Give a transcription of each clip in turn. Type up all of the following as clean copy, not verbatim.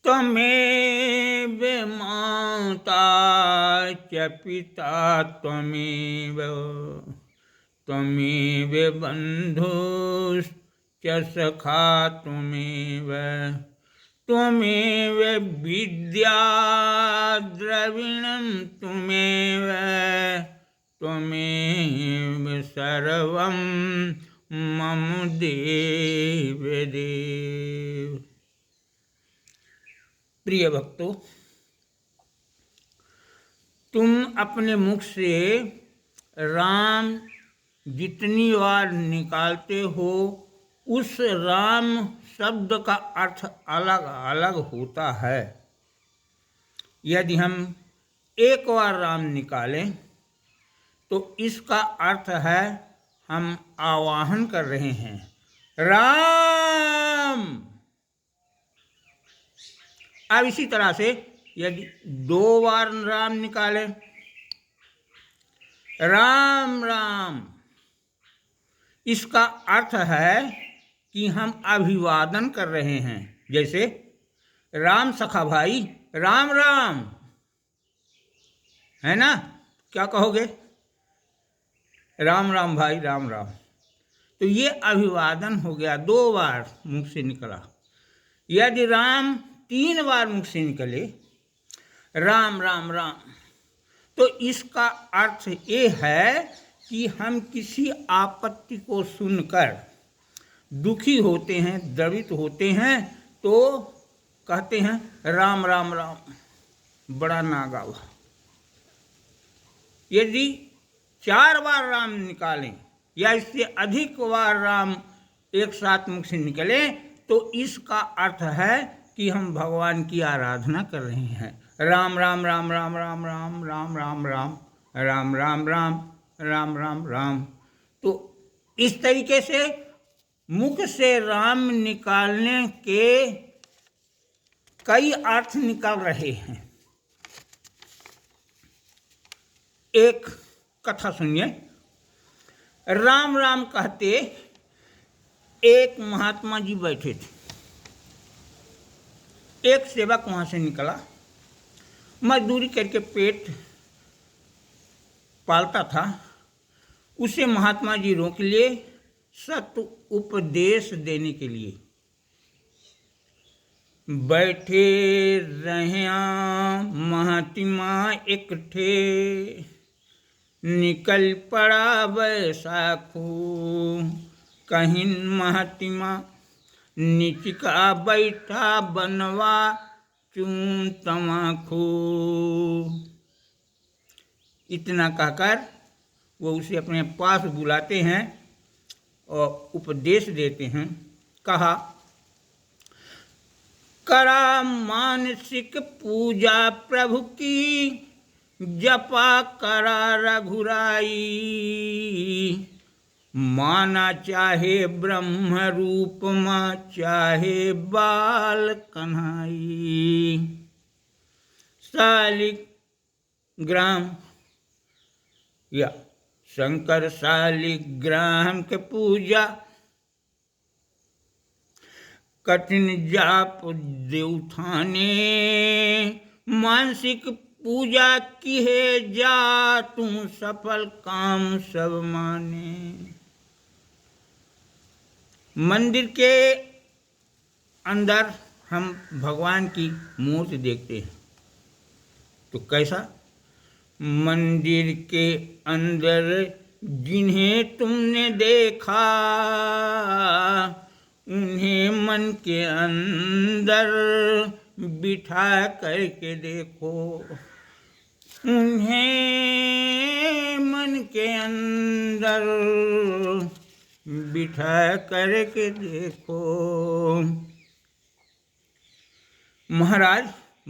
त्वमेव माता च पिता त्वमेव त्वमेव बन्धुश्च सखा त्वमेव त्वमेव विद्या द्रविणं त्वमेव त्वमेव सर्वं मम देव देव। प्रिय भक्तों, तुम अपने मुख से राम जितनी बार निकालते हो उस राम शब्द का अर्थ अलग अलग होता है। यदि हम एक बार राम निकालें तो इसका अर्थ है हम आवाहन कर रहे हैं राम। अब इसी तरह से यदि 2 बार राम निकालें राम राम, इसका अर्थ है कि हम अभिवादन कर रहे हैं। जैसे राम सखा भाई राम राम, है ना? क्या कहोगे? राम राम भाई राम राम। तो ये अभिवादन हो गया, 2 बार मुख से निकला। यदि राम 3 बार मुख से निकले राम राम राम, तो इसका अर्थ ये है कि हम किसी आपत्ति को सुनकर दुखी होते हैं, द्रवित होते हैं, तो कहते हैं राम राम राम, बड़ा नागा हुआ। यदि 4 बार राम निकालें या इससे अधिक बार राम एक साथ मुख से निकले तो इसका अर्थ है कि हम भगवान की आराधना कर रहे हैं। राम राम राम राम राम राम राम राम राम राम राम राम राम राम राम। तो इस तरीके से मुख से राम निकालने के कई अर्थ निकल रहे हैं। एक कथा सुनिए। राम राम कहते एक महात्मा जी बैठे थे। एक सेवक वहां से निकला, मजदूरी करके पेट पालता था। उसे महात्मा जी रोक लिए सत्य उपदेश देने के लिए। बैठे रहिया महात्मा इकट्ठे, निकल पड़ा बैसाखू, कहीं महात्मा निचिका बैठा बनवा चूम तमाखू। इतना कहकर वो उसे अपने पास बुलाते हैं और उपदेश देते हैं। कहा, करा मानसिक पूजा प्रभु की, जपा करा रघुराई, माना चाहे ब्रह्म रूप मां, चाहे बाल कन्हाई। शालिग्राम या शंकर शालिग्राम के पूजा, कठिन जाप देवथाने, मानसिक पूजा की है जा, तू सफल काम सब माने। मंदिर के अंदर हम भगवान की मूर्ति देखते हैं तो कैसा? मंदिर के अंदर जिन्हें तुमने देखा, उन्हें मन के अंदर बिठा करके देखो, उन्हें मन के अंदर बिठा करके देखो। महाराज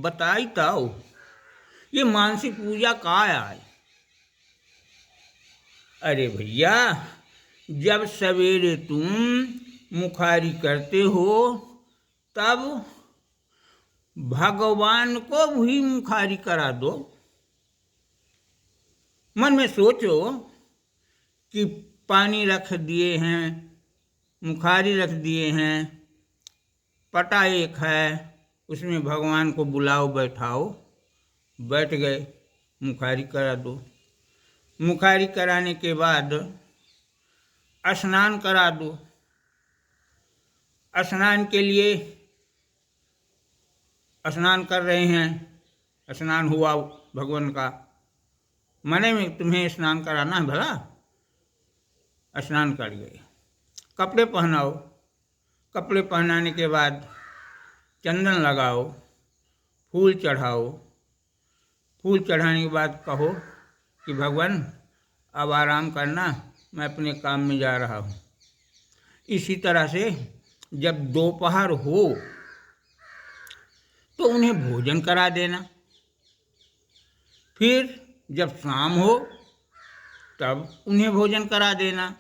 बताई ताओ, ये मानसिक पूजा का आए? अरे भैया, जब सवेरे तुम मुखारी करते हो तब भगवान को भी मुखारी करा दो। मन में सोचो कि पानी रख दिए हैं, मुखारी रख दिए हैं, पटा एक है, उसमें भगवान को बुलाओ, बैठाओ। बैठ गए, मुखारी करा दो। मुखारी कराने के बाद स्नान करा दो। स्नान के लिए स्नान कर रहे हैं, स्नान हुआ भगवान का, मने में तुम्हें स्नान कराना है भला। स्नान कर गए, कपड़े पहनाओ। कपड़े पहनाने के बाद चंदन लगाओ, फूल चढ़ाओ। फूल चढ़ाने के बाद कहो कि भगवान अब आराम करना, मैं अपने काम में जा रहा हूँ। इसी तरह से जब दोपहर हो तो उन्हें भोजन करा देना। फिर जब शाम हो तब उन्हें भोजन करा देना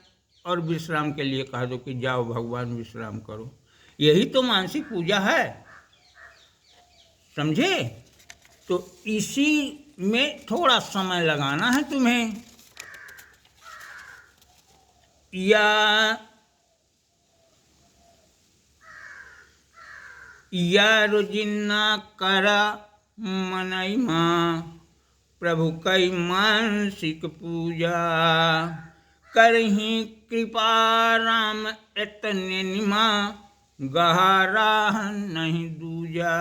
और विश्राम के लिए कह दो कि जाओ भगवान विश्राम करो। यही तो मानसिक पूजा है, समझे? तो इसी में थोड़ा समय लगाना है तुम्हें। या रोजिन्ना करा मनई माँ, प्रभु कई मानसिक पूजा। करही कृपा राम एतने निमा, गहरा नहीं दूजा।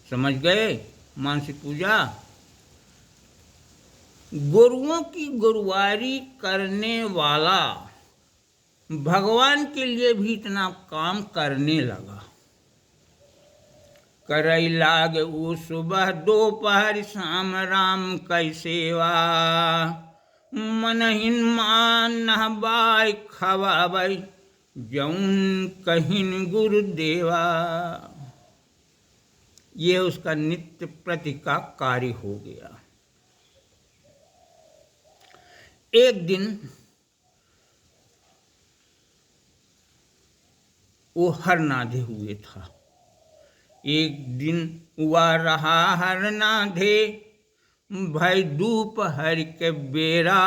समझ गए? मानसिक पूजा। गुरुओं की गुरुवारी करने वाला भगवान के लिए भी इतना काम करने लगा। करई लाग वो सुबह दोपहर शाम राम कई सेवा। मनहिन मान नहबाई खवाबई, जौन कहिन गुरुदेवा। ये उसका नित्य प्रति का कार्य हो गया। एक दिन वो हर नाधे हुए था। एक दिन हुआ रहा हर नाधे, भाई दोपहर के बेरा।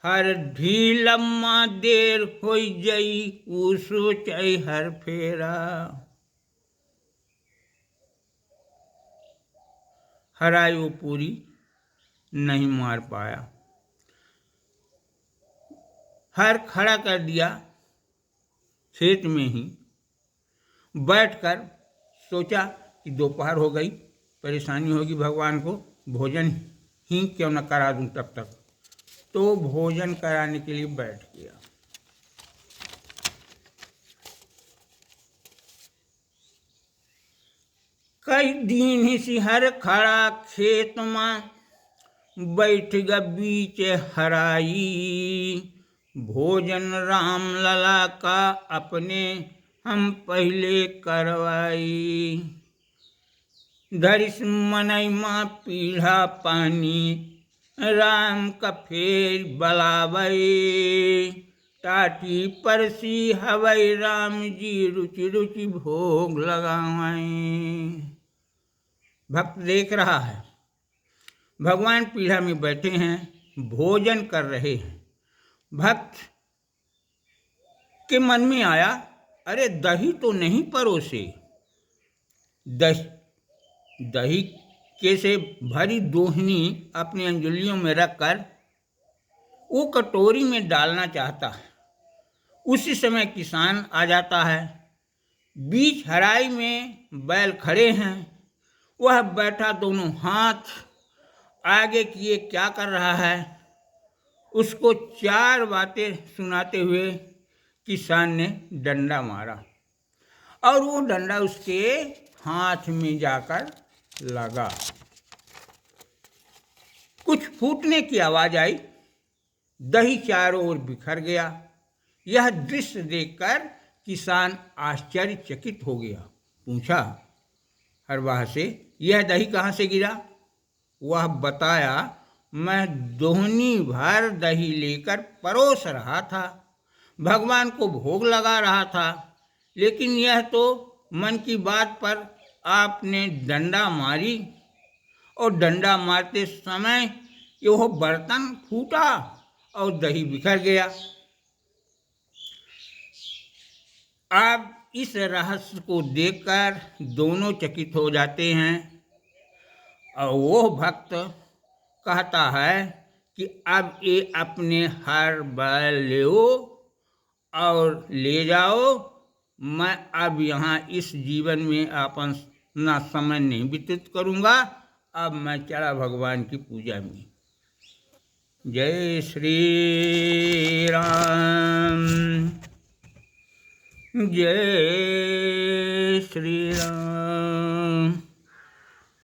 हर ढीलम्मा देर हो जई, वो सोचई हर फेरा। हराई वो पूरी नहीं मार पाया। हर खड़ा कर दिया खेत में ही। बैठकर सोचा कि दोपहर हो गई, परेशानी होगी भगवान को, भोजन ही क्यों न करा दूं तब तक। तो भोजन कराने के लिए बैठ गया। कई दिन ही सिहर खड़ा खेत में, बैठ ग बीच हराई। भोजन राम लला का अपने हम पहले करवाई। धरिस मनई माँ पीढ़ा पानी, राम का फेर बलावई। टाटी परसी हवई राम जी, रुचि रुचि भोग लगावई। भक्त देख रहा है, भगवान पीढ़ा में बैठे हैं, भोजन कर रहे हैं। भक्त के मन में आया, अरे दही तो नहीं परोसे। दही के से भरी दोहनी अपनी अंजुलियों में रखकर वो कटोरी में डालना चाहता है। उसी समय किसान आ जाता है। बीच हराई में बैल खड़े हैं, वह बैठा दोनों हाथ आगे किए क्या कर रहा है। उसको चार बातें सुनाते हुए किसान ने डंडा मारा और वो डंडा उसके हाथ में जाकर लगा। कुछ फूटने की आवाज आई, दही चारों ओर बिखर गया। यह दृश्य देखकर किसान आश्चर्यचकित हो गया। पूछा हरवाह से, यह दही कहाँ से गिरा? वह बताया, मैं दोहनी भर दही लेकर परोस रहा था, भगवान को भोग लगा रहा था, लेकिन यह तो मन की बात पर आपने डंडा मारी और डंडा मारते समय यह बर्तन फूटा और दही बिखर गया। अब इस रहस्य को देखकर दोनों चकित हो जाते हैं और वो भक्त कहता है कि अब ये अपने हर बैल ले और ले जाओ, मैं अब यहाँ इस जीवन में अपना समय नहीं व्यतीत करूँगा, अब मैं चला भगवान की पूजा में। जय श्री राम, जय श्री राम।